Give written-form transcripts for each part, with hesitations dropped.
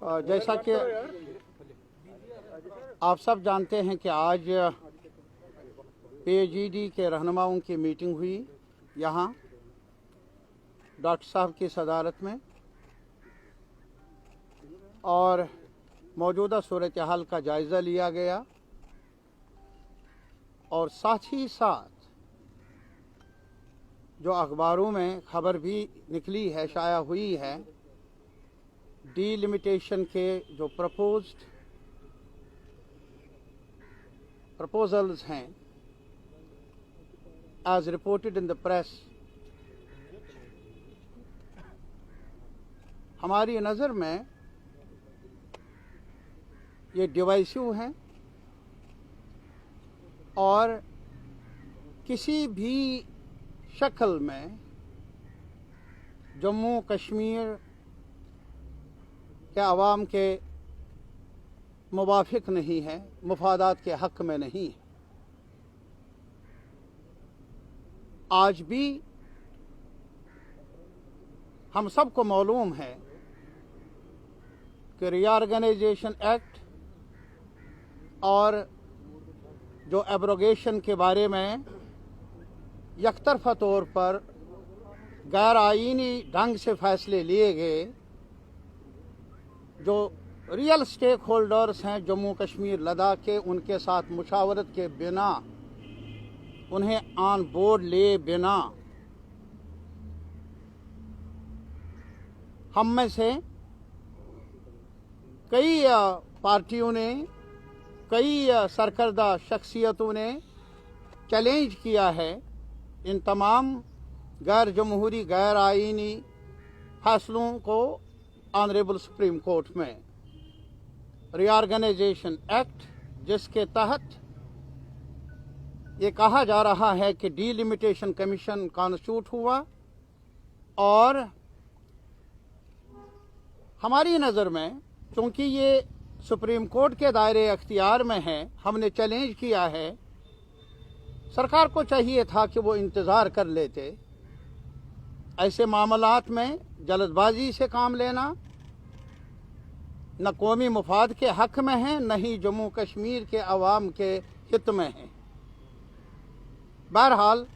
जैसा कि आप सब जानते हैं कि आज PAGD के रहनुमाओं की मीटिंग हुई यहाँ डॉक्टर साहब की सदारत में और मौजूदा सूरत हाल का जायज़ा लिया गया और साथ ही साथ जो अखबारों में खबर भी निकली है, शाया हुई है, डिलिमिटेशन के जो प्रपोजल्स हैं as reported in the press, हमारी नज़र में ये डिवाइसिव हैं और किसी भी शक्ल में जम्मू कश्मीर के अवाम के मुवाफिक नहीं है, मुफादात के हक़ में नहीं है। आज भी हम सबको मालूम है कि रीऑर्गेनाइजेशन एक्ट और जो एब्रोगेशन के बारे में यकतरफा तौर पर गैर आईनी ढंग से फैसले लिए गए, जो रियल स्टेक होल्डर्स हैं जम्मू कश्मीर लद्दाख के, उनके साथ मुशावरत के बिना, उन्हें ऑन बोर्ड ले बिना हम में से कई पार्टियों ने, कई सरकर्दा शख्सियतों ने चैलेंज किया है इन तमाम गैर जमहूरी, गैर आईनी फैसलों को ऑनरेबल सुप्रीम कोर्ट में। रीऑर्गेनाइजेशन एक्ट जिसके तहत ये कहा जा रहा है कि डिलिमिटेशन कमीशन कॉन्स्टिट्यूट हुआ और हमारी नज़र में चूँकि ये सुप्रीम कोर्ट के दायरे अख्तियार में है, हमने चैलेंज किया है। सरकार को चाहिए था कि वो इंतज़ार कर लेते। ऐसे मामलात में जल्दबाजी से काम लेना न कौमी मुफाद के हक़ में है, न ही जम्मू कश्मीर के अवाम के हित में है। बहरहाल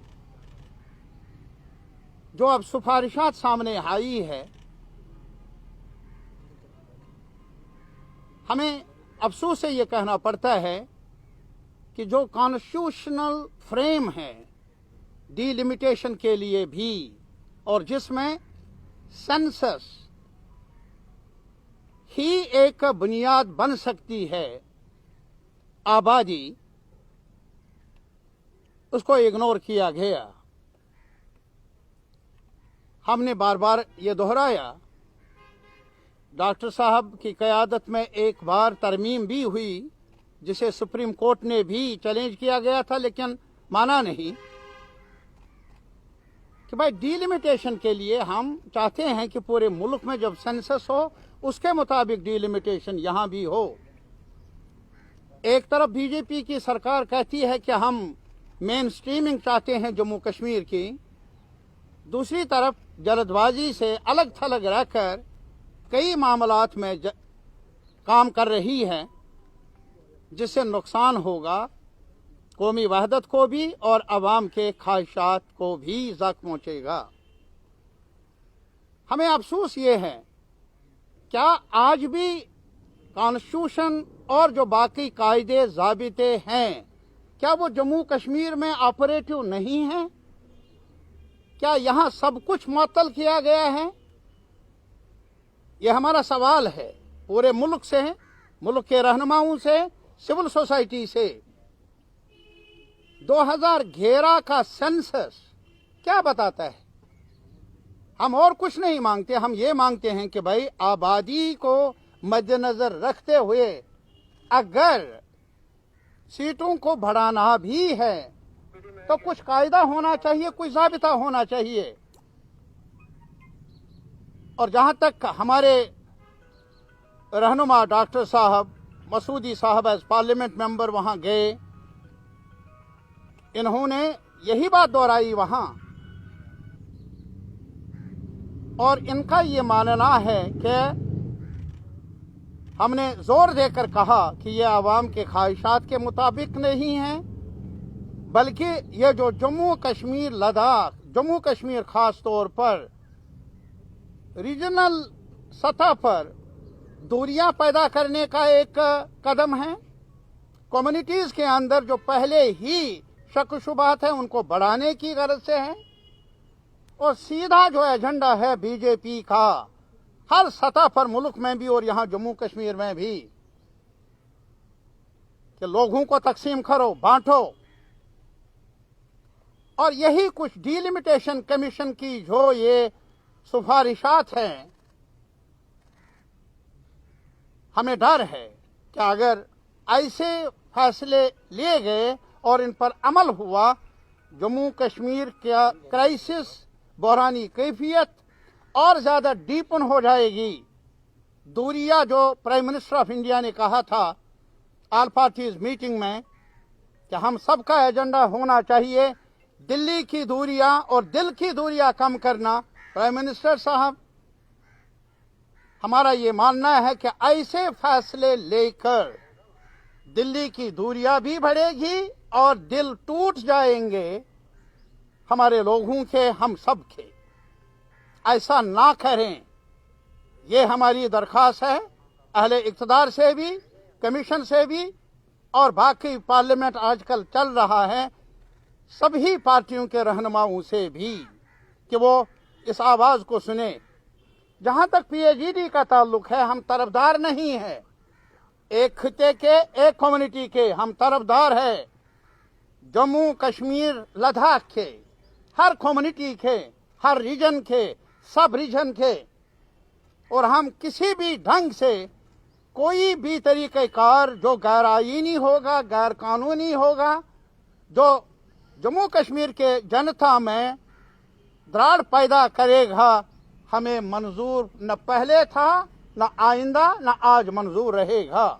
जो अब सिफारिशात सामने आई है, हमें अफसोस से ये कहना पड़ता है कि जो कॉन्स्टिट्यूशनल फ्रेम है डिलिमिटेशन के लिए भी, और जिसमें सेंसस ही एक बुनियाद बन सकती है आबादी, उसको इग्नोर किया गया। हमने बार बार ये दोहराया। डॉक्टर साहब की क़यादत में एक बार तरमीम भी हुई जिसे सुप्रीम कोर्ट ने भी चैलेंज किया गया था, लेकिन माना नहीं कि भाई डिलिमिटेशन के लिए हम चाहते हैं कि पूरे मुल्क में जब सेंसस हो उसके मुताबिक डिलिमिटेशन यहाँ भी हो। एक तरफ बीजेपी की सरकार कहती है कि हम मेन स्ट्रीमिंग चाहते हैं जम्मू कश्मीर की, दूसरी तरफ जल्दबाजी से अलग थलग रहकर कई मामलात में काम कर रही है जिससे नुकसान होगा कौमी वहदत को भी और अवाम के ख्वाहिशात को भी ज़ख्म पहुँचेगा। हमें अफसोस ये है, क्या आज भी कॉन्स्टिट्यूशन और जो बाकी कायदे ज़ाबिते हैं, क्या वो जम्मू कश्मीर में ऑपरेटिव नहीं हैं? क्या यहाँ सब कुछ मुअत्तल किया गया है? ये हमारा सवाल है पूरे मुल्क से, मुल्क के रहनुमाओं से, सिविल सोसाइटी से। 2011 का सेंसस क्या बताता है? हम और कुछ नहीं मांगते, हम ये मांगते हैं कि भाई आबादी को मद्देनजर रखते हुए अगर सीटों को बढ़ाना भी है तो कुछ कायदा होना चाहिए, कुछ ज़ाबिता होना चाहिए। और जहाँ तक हमारे रहनुमा डॉक्टर साहब मसूदी साहब एज पार्लियामेंट मेंबर वहाँ गए, इन्होंने यही बात दोहराई वहाँ, और इनका ये मानना है कि हमने जोर देकर कहा कि ये आवाम के ख्वाहिशात के मुताबिक नहीं है, बल्कि ये जो जम्मू कश्मीर लद्दाख, जम्मू कश्मीर खास तौर पर रीजनल सतह पर दूरियां पैदा करने का एक कदम है। कम्युनिटीज के अंदर जो पहले ही शक शुबहात है उनको बढ़ाने की गरज से है। और सीधा जो एजेंडा है बीजेपी का हर सतह पर मुल्क में भी और यहां जम्मू कश्मीर में भी कि लोगों को तकसीम करो, बांटो। और यही कुछ डिलिमिटेशन कमीशन की जो ये सिफारिशात हैं, हमें डर है कि अगर ऐसे फैसले लिए गए और इन पर अमल हुआ, जम्मू कश्मीर का क्राइसिस, बहरानी कैफियत और ज्यादा डीपन हो जाएगी। दूरिया जो प्राइम मिनिस्टर ऑफ इंडिया ने कहा था ऑल पार्टीज मीटिंग में कि हम सबका एजेंडा होना चाहिए दिल्ली की दूरियां और दिल की दूरियां कम करना। प्राइम मिनिस्टर साहब, हमारा ये मानना है कि ऐसे फैसले लेकर दिल्ली की दूरियां भी बढ़ेगी और दिल टूट जाएंगे हमारे लोगों के, हम सब के। ऐसा ना करें, ये हमारी दरख्वास्त है अहले इक़्तिदार से भी, कमीशन से भी और बाकी पार्लियामेंट आजकल चल रहा है सभी पार्टियों के रहनुमाओं से भी कि वो इस आवाज को सुने। जहां तक पीएचईडी का ताल्लुक है, हम तरफदार नहीं है एक खिते के, एक कम्युनिटी के, हम तरफदार है जम्मू कश्मीर लद्दाख के, हर कम्युनिटी के, हर रीजन के, सब रीजन के। और हम किसी भी ढंग से कोई भी तरीक़ेकार जो गैर आईनी होगा, गैर कानूनी होगा, जो जम्मू कश्मीर के जनता में दरार पैदा करेगा, हमें मंजूर न पहले था, न आइंदा, न आज मंजूर रहेगा।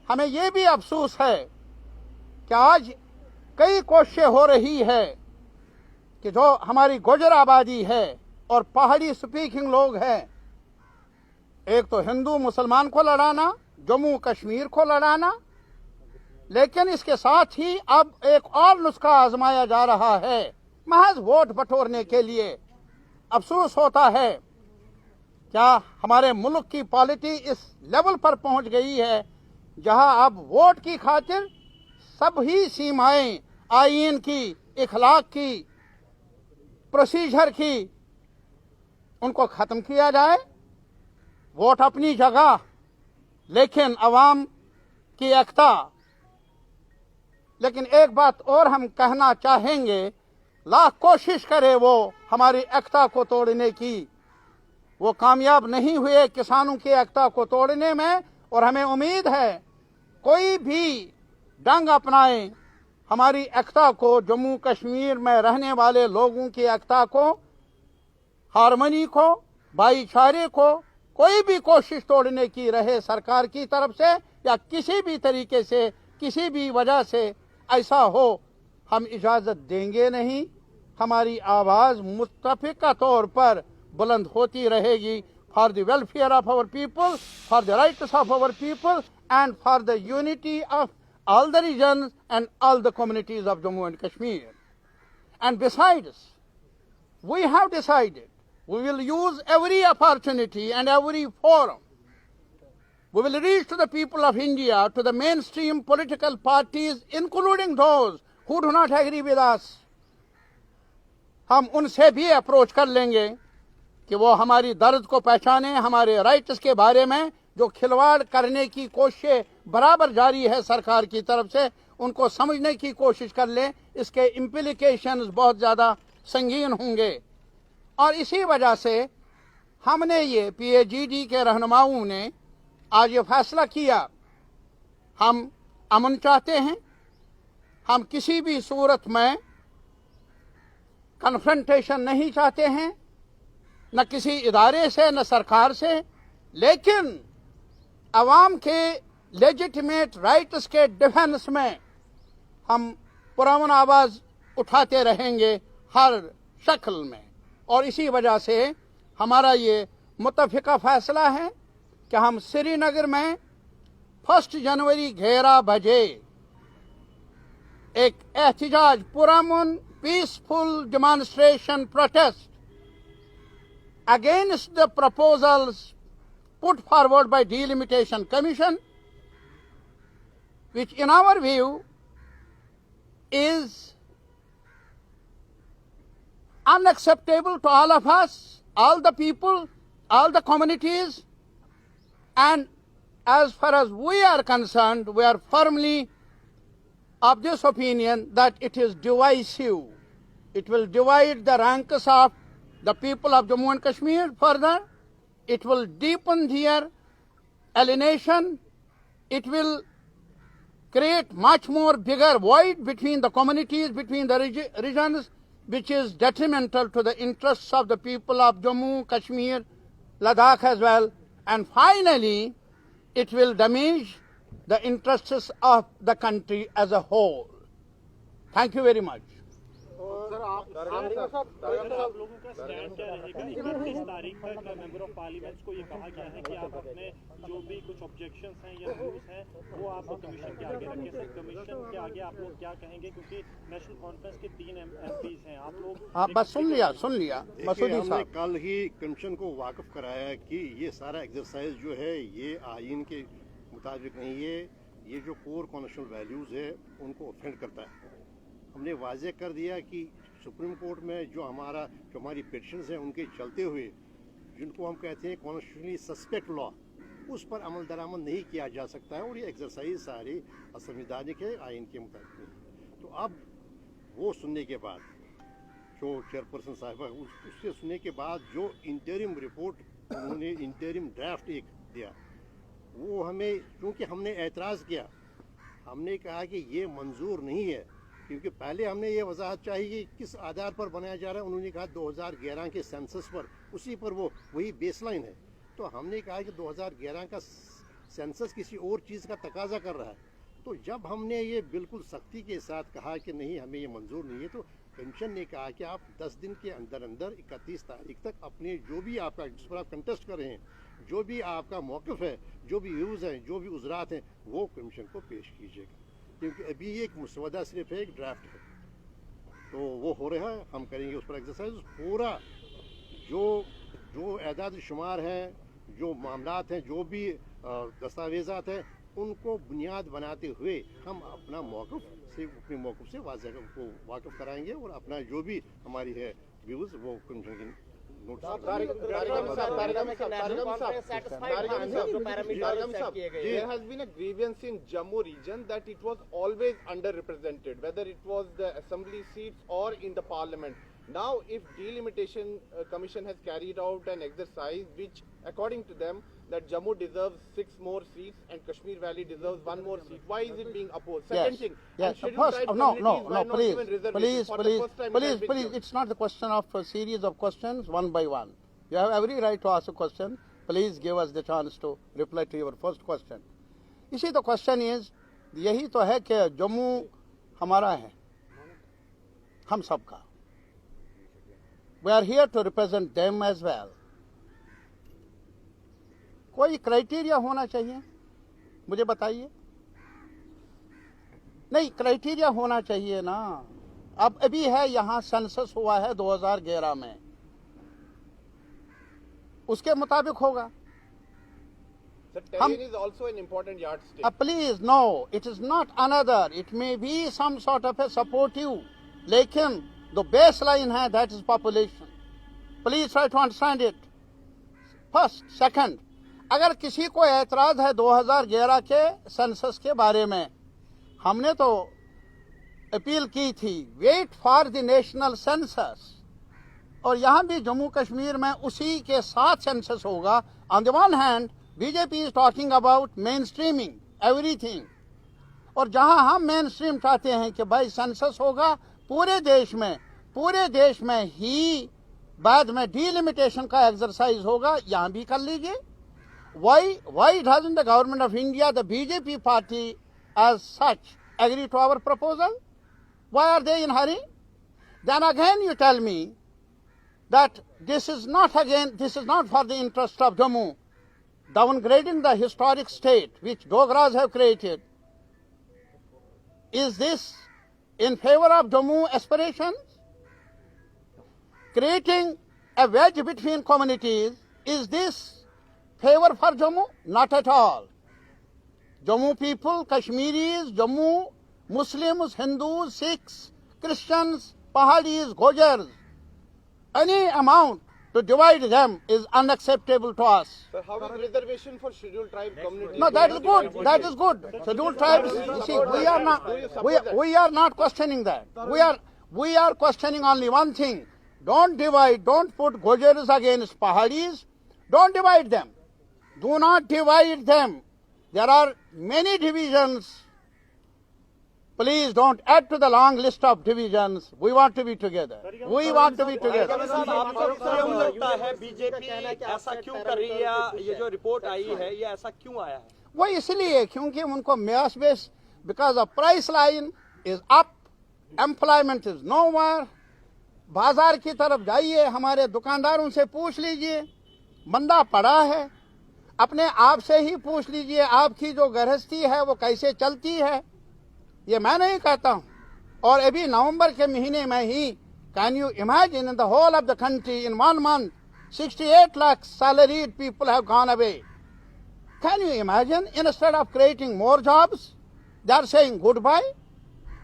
हमें ये भी अफसोस है कि आज कई कोशिशें हो रही है कि जो हमारी गुजर आबादी है और पहाड़ी स्पीकिंग लोग हैं, एक तो हिंदू मुसलमान को लड़ाना, जम्मू कश्मीर को लड़ाना, लेकिन इसके साथ ही अब एक और नुस्खा आजमाया जा रहा है महज वोट बटोरने के लिए। अफसोस होता है क्या हमारे मुल्क की पॉलिटी इस लेवल पर पहुंच गई है जहां अब वोट की खातिर सभी सीमाएं आईन की, इखलाक की, प्रोसीजर की, उनको खत्म किया जाए। वोट अपनी जगह, लेकिन अवाम की एकता। लेकिन एक बात और हम कहना चाहेंगे, लाख कोशिश करे वो हमारी एकता को तोड़ने की, वो कामयाब नहीं हुए किसानों की एकता को तोड़ने में। और हमें उम्मीद है कोई भी ढंग अपनाए हमारी एकता को, जम्मू कश्मीर में रहने वाले लोगों की एकता को, हारमोनी को, भाईचारे को, कोई भी कोशिश तोड़ने की रहे सरकार की तरफ से या किसी भी तरीके से, किसी भी वजह से ऐसा हो, हम इजाजत देंगे नहीं। हमारी आवाज मुत्तफिका तौर पर बुलंद होती रहेगी for the welfare of our people, for the rights of our people and for the unity of all the regions and all the communities of Jammu and Kashmir. And besides, we have decided we will use every opportunity and every forum. We will reach to the people of India, to the mainstream political parties, including those who do not agree with us. हम उनसे भी approach कर लेंगे कि वो हमारी दर्द को पहचाने, हमारे राइट्स के बारे में जो खिलवाड़ करने की कोशिश बराबर जारी है सरकार की तरफ से, उनको समझने की कोशिश कर लें। इसके इम्प्लीकेशंस बहुत ज़्यादा संगीन होंगे। और इसी वजह से हमने ये पीएचईडी के रहनुमाओं ने आज ये फैसला किया, हम अमन चाहते हैं, हम किसी भी सूरत में कन्फ्रंटेशन नहीं चाहते हैं, न किसी इदारे से, न सरकार से, लेकिन अवाम के लेजिटिमेट राइट्स के डिफेंस में हम पुरअमन आवाज़ उठाते रहेंगे हर शक्ल में। और इसी वजह से हमारा ये मुत्तफिका फैसला है کہ ہم سری نگر میں 1 जनवरी 11 بجے ایک احتجاج پرامن peaceful demonstration protest against the proposals put forward by Delimitation Commission, which in our view is unacceptable to all of us, all the people, all the communities, and as far as we are concerned, we are firmly of this opinion that it is divisive. It will divide the ranks of the people of Jammu and Kashmir further. It will deepen their alienation. It will create much more bigger void between the communities, between the regions, which is detrimental to the interests of the people of Jammu, Kashmir, Ladakh as well. And finally, it will damage the interests of the country as a whole. Thank you very much. آپ لوگوں کا stand کیا رہے گا؟ 31 تاریخ تک member of parliaments کو یہ کہا گیا ہے کہ آپ اپنے جو بھی کچھ آبجیکشنز ہیں یا ویوز ہیں وہ آپ کمیشن کے آگے رکھیں. سر کمیشن کے آگے آپ لوگ کیا کہیں گے؟ کیونکہ نیشنل کانفرنس کے 3 MPs ہیں. آپ لوگ بس سن لیا مسعودی ہم نے صاحب. کل ہی کمیشن کو واقف کرایا کہ یہ سارا ایکسرسائز جو ہے یہ آئین کے مطابق نہیں ہے. یہ جو کور کانسٹیٹیوشنل ویلیوز ہے ان کو افینڈ کرتا ہے. ہم نے واضح کر دیا کہ سپریم کورٹ میں جو ہماری پیٹیشنز ہیں ان کے چلتے ہوئے جن کو ہم کہتے ہیں کانسٹیٹیوشنلی سسپیکٹ لا اس پر عمل درآمد نہیں کیا جا سکتا ہے اور یہ ایکسرسائز ساری سنویدھانک ہے آئین کے مطابق نہیں. تو اب وہ سننے کے بعد جو چیئرپرسن صاحبہ اس سے سننے کے بعد جو انٹرم رپورٹ انہوں نے انٹرم ڈرافٹ ایک دیا وہ ہمیں چونکہ ہم نے اعتراض کیا ہم نے کہا کہ یہ منظور نہیں ہے کیونکہ پہلے ہم نے یہ وضاحت چاہی کہ کس آدھار پر بنایا جا رہا ہے. انہوں نے کہا 2011 کے سینسس پر اسی پر وہی بیس لائن ہے. تو ہم نے کہا کہ 2011 کا سینسس کسی اور چیز کا تقاضا کر رہا ہے. تو جب ہم نے یہ بالکل سختی کے ساتھ کہا کہ نہیں ہمیں یہ منظور نہیں ہے تو کمیشن نے کہا کہ آپ 10 دن کے اندر 31 تاریخ تک اپنے جو بھی آپ کا جس پر آپ کنٹیسٹ کر رہے ہیں جو بھی آپ کا موقف ہے جو بھی ویوز ہیں جو بھی عذرات ہیں وہ کمیشن کو پیش کیجیے گا. کیونکہ ابھی ایک مسودہ صرف ہے ایک ڈرافٹ ہے تو وہ ہو رہا ہے. ہم کریں گے اس پر ایکسرسائز. پورا جو اعداد شمار ہیں جو معاملات ہیں جو بھی دستاویزات ہیں ان کو بنیاد بناتے ہوئے ہم اپنے موقف سے واضح کو واقف کرائیں گے اور اپنا جو بھی ہماری ہے ویوز وہ کمیشن کے There has been a grievance in Jammu region that it was always underrepresented, whether it was the assembly seats or in the parliament. Now, if Delimitation Commission has carried out an exercise which, according to them, that Jammu deserves 6 more seats and Kashmir Valley deserves 1 more seat, why is it being opposed? Second thing, please, it's not the question of a series of questions one by one. You have every right to ask a question. Please give us the chance to reply to your first question. You see, the question is, یہی تو ہے کہ جموں ہمارا ہے ہم سب کا. We are here to represent them as well. کوئی criteria ہونا چاہیے مجھے بتائیے. نہیں کرائٹیریا ہونا چاہیے نا. اب ابھی ہے یہاں سینسس ہوا ہے 2011 میں اس کے مطابق ہوگا. Terrian is also an important yardstick. Please, no, it is not another. It may be some sort of a supportive. لیکن the baseline ہے that is population. Please try to understand it. First, second, اگر کسی کو اعتراض ہے 2011 کے census کے بارے میں ہم نے تو اپیل کی تھی wait for the national census اور یہاں بھی جموں کشمیر میں اسی کے ساتھ سینسس ہوگا. On the one hand BJP is talking about mainstreaming everything اور جہاں ہم مین اسٹریم چاہتے ہیں کہ بھائی سینسس ہوگا پورے دیش میں ہی بعد میں ڈیلیمیٹیشن کا ایکسرسائز ہوگا یہاں بھی کر لیجیے. Why doesn't the government of India, the BJP party as such, agree to our proposal? Why are they in hurry? Then again you tell me that this is not for the interest of Jammu. downgrading the historic state which Dogras have created. Is this in favor of Jammu aspirations? Creating a wedge between communities, is this favor for Jammu? Not at all. Jammu people, Kashmiris, Jammu Muslims, Hindus, Sikhs, Christians, Pahadis, Gojars, any amount to divide them is unacceptable to us. Sir, how is reservation for scheduled tribe communities? No, that is good. That is good. Scheduled tribes. You see, we are not questioning that. We are questioning only one thing. Don't divide. Don't put Gojars against Pahadis. Don't divide them. Do not divide them. There are many divisions. Please don't add to the long list of divisions. We want to be together. We want to be together. साहब, आपको क्यों लगता है BJP ऐसा क्यों कर रही है? ये जो रिपोर्ट आई है ये ऐसा क्यों आया है? वो इसलिए क्योंकि उनको mass base because the price line is up, employment is nowhere. बाजार की तरफ जाइए, हमारे दुकानदारों से पूछ लीजिए, मंदा पड़ा है. अपने आप से ही पूछ लीजिए, आपकी जो गृहस्थी है वो कैसे चलती है. ये मैं नहीं कहता हूं. और अभी नवंबर के महीने में ही can you imagine in the whole of the country in 1 month 68 lakh salaried people have gone away. Can you imagine? Instead of creating more jobs, they are saying goodbye.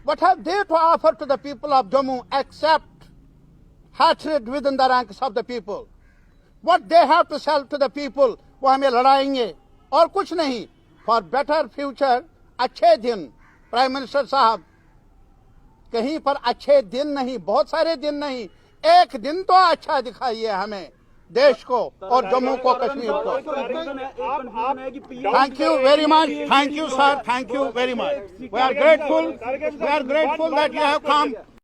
What have they to offer to the people of Jammu except hatred within the ranks of the people? What they have to sell to the people, वो हमें लड़ाएंगे और कुछ नहीं. For better future, अच्छे दिन. Prime minister साहब, कहीं पर अच्छे दिन नहीं, बहुत सारे दिन नहीं, एक दिन तो अच्छा दिखाइए हमें, देश को और जम्मू को, कश्मीर को. Thank you very much. Thank you sir. Thank you very much. We are grateful that you have come.